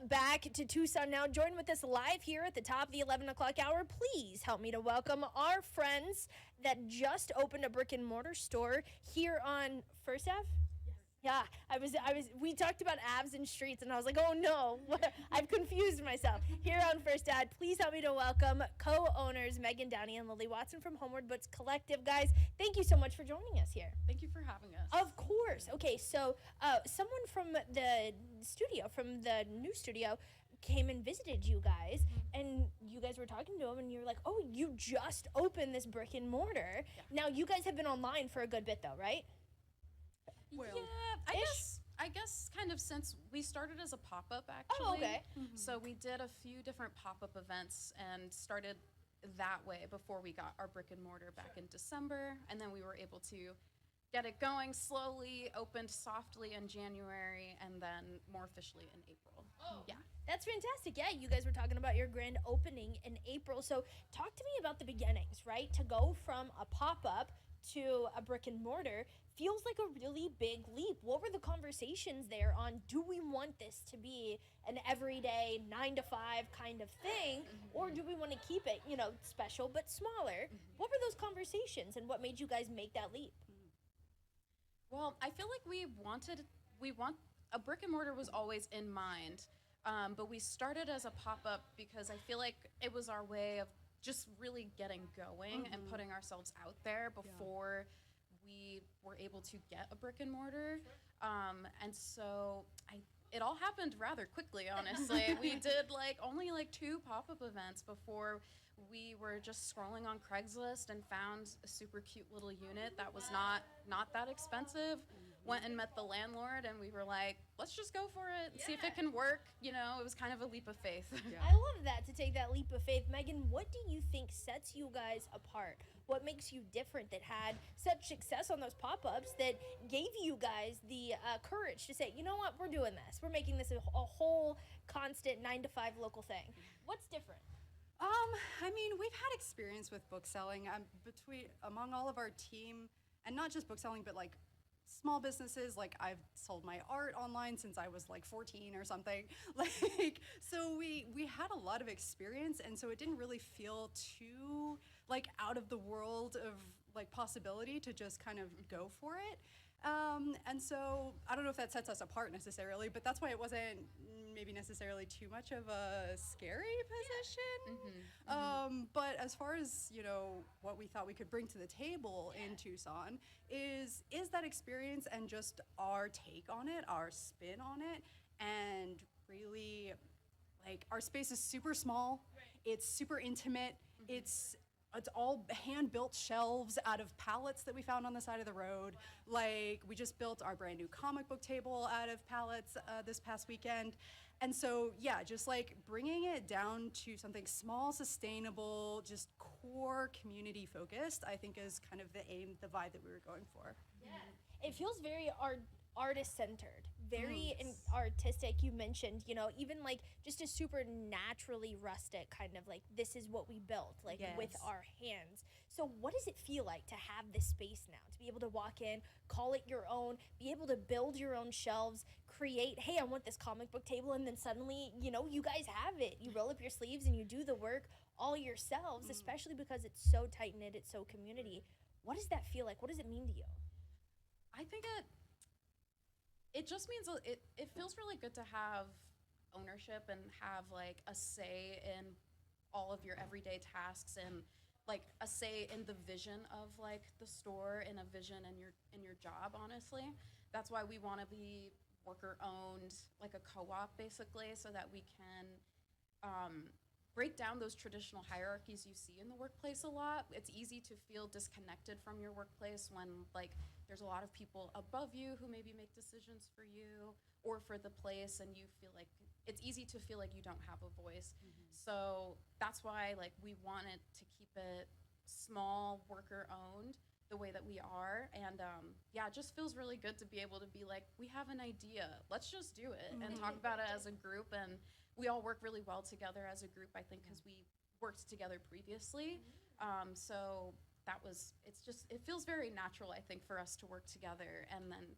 back to Tucson now. Join with us live here at the top of the 11 o'clock hour. Please help me to welcome our friends that just opened a brick and mortar store here on First Ave. Yeah, we talked about Avs and streets, and I was like, oh no, I've confused myself. Here on First Ad, please help me to welcome co-owners Megan Downey and Lily Watson from Homeward Books Collective. Guys, thank you so much for joining us here. Thank you for having us. Of course. Okay, so someone from the studio, from the new studio, came and visited you guys, and you guys were talking to them, and you were like, oh, you just opened this brick and mortar. Yeah. Now, you guys have been online for a good bit, though, right? Well, yeah, I guess kind of since we started as a pop-up, actually. Oh, okay. So we did a few different pop-up events and started that way before we got our brick and mortar back in December, and then we were able to get it going slowly, opened softly in January, and then more officially in April. Oh, yeah. That's fantastic. Yeah, you guys were talking about your grand opening in April. So talk to me about the beginnings, right? To go from a pop-up to a brick and mortar feels like a really big leap. What were the conversations there on, do we want this to be an everyday 9-to-5 kind of thing, or do we want to keep it, special but smaller? What were those conversations, and what made you guys make that leap? Well, I feel like a brick and mortar was always in mind, but we started as a pop-up because I feel like it was our way of just really getting going and putting ourselves out there before we were able to get a brick and mortar. And so it all happened rather quickly, honestly. We did only 2 pop-up events before we were just scrolling on Craigslist and found a super cute little unit that was not that expensive. Went and met the landlord, and we were like, let's just go for it and see if it can work. It was kind of a leap of faith. Yeah. I love that, to take that leap of faith. Megan, what do you think sets you guys apart? What makes you different, that had such success on those pop-ups, that gave you guys the courage to say, you know what, we're doing this. We're making this a whole constant 9-to-5 local thing. What's different? We've had experience with book selling among all of our team, and not just book selling, but small businesses. I've sold my art online since I was 14 or something. So we had a lot of experience, and so it didn't really feel too out of the world of possibility to just kind of go for it. And so I don't know if that sets us apart necessarily, but that's why it wasn't maybe necessarily too much of a scary position. But as far as, what we thought we could bring to the table in Tucson is that experience and just our take on it, our spin on it, and really, our space is super small. It's super intimate. It's all hand-built shelves out of pallets that we found on the side of the road. We just built our brand new comic book table out of pallets this past weekend. And so, yeah, just bringing it down to something small, sustainable, just core community focused, I think is kind of the aim, the vibe that we were going for. Yeah, it feels very artist-centered, very artistic. You mentioned, even just a super naturally rustic kind of this is what we built, with our hands. So what does it feel like to have this space now, to be able to walk in, call it your own, be able to build your own shelves, create, hey, I want this comic book table, and then suddenly, you guys have it. You roll up your sleeves and you do the work all yourselves, especially because it's so tight-knit, it's so community. What does that feel like? What does it mean to you? I think it just means it feels really good to have ownership and have a say in all of your everyday tasks, and a say in the vision of the store, and a vision in your job. Honestly, that's why we want to be worker owned, a co-op basically, so that we can break down those traditional hierarchies you see in the workplace a lot. It's easy to feel disconnected from your workplace when there's a lot of people above you who maybe make decisions for you or for the place, and you feel it's easy to feel like you don't have a voice. So that's why we wanted to keep it small, worker owned, the way that we are. And it just feels really good to be able to be we have an idea, let's just do it, and talk about it as a group. And we all work really well together as a group, I think, because we worked together previously. So it feels very natural, I think, for us to work together and then